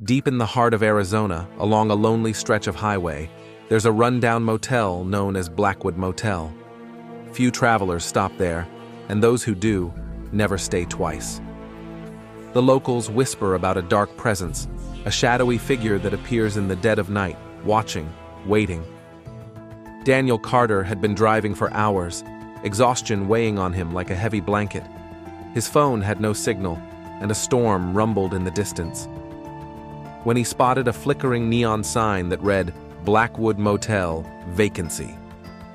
Deep in the heart of Arizona, along a lonely stretch of highway, there's a rundown motel known as Blackwood Motel. Few travelers stop there, and those who do never stay twice. The locals whisper about a dark presence, a shadowy figure that appears in the dead of night, watching, waiting. Daniel Carter had been driving for hours, exhaustion weighing on him like a heavy blanket. His phone had no signal, and a storm rumbled in the distance. When he spotted a flickering neon sign that read, "Blackwood Motel, Vacancy,"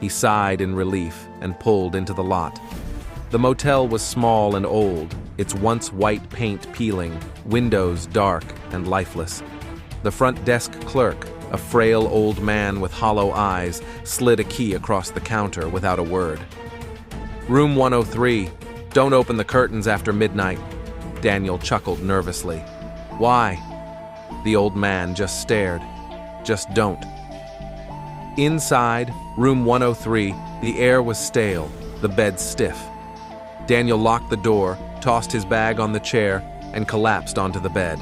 he sighed in relief and pulled into the lot. The motel was small and old, its once white paint peeling, windows dark and lifeless. The front desk clerk, a frail old man with hollow eyes, slid a key across the counter without a word. "Room 103, don't open the curtains after midnight," Daniel chuckled nervously. "Why?" The old man just stared. "Just don't." Inside, room 103, the air was stale, the bed stiff. Daniel locked the door, tossed his bag on the chair, and collapsed onto the bed.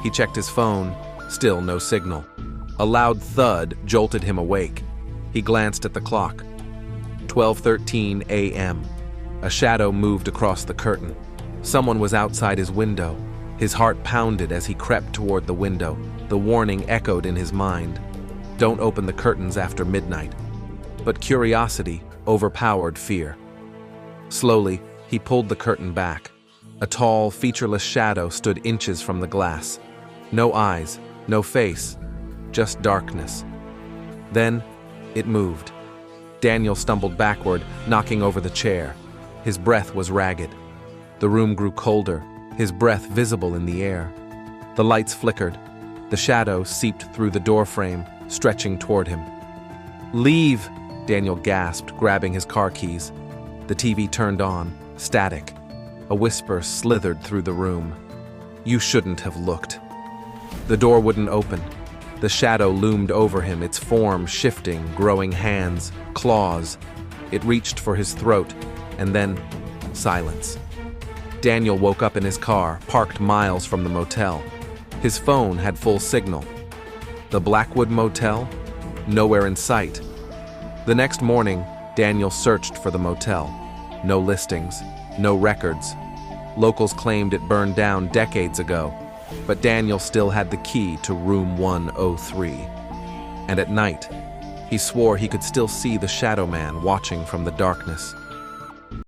He checked his phone, still no signal. A loud thud jolted him awake. He glanced at the clock. 12:13 a.m. A shadow moved across the curtain. Someone was outside his window. His heart pounded as he crept toward the window. The warning echoed in his mind. Don't open the curtains after midnight. But curiosity overpowered fear. Slowly, he pulled the curtain back. A tall, featureless shadow stood inches from the glass. No eyes, no face, just darkness. Then, it moved. Daniel stumbled backward, knocking over the chair. His breath was ragged. The room grew colder, his breath visible in the air. The lights flickered. The shadow seeped through the doorframe, stretching toward him. "Leave!" Daniel gasped, grabbing his car keys. The TV turned on, static. A whisper slithered through the room. "You shouldn't have looked." The door wouldn't open. The shadow loomed over him, its form shifting, growing hands, claws. It reached for his throat, and then silence. Daniel woke up in his car, parked miles from the motel. His phone had full signal. The Blackwood Motel? Nowhere in sight. The next morning, Daniel searched for the motel. No listings, no records. Locals claimed it burned down decades ago, but Daniel still had the key to room 103. And at night, he swore he could still see the shadow man watching from the darkness.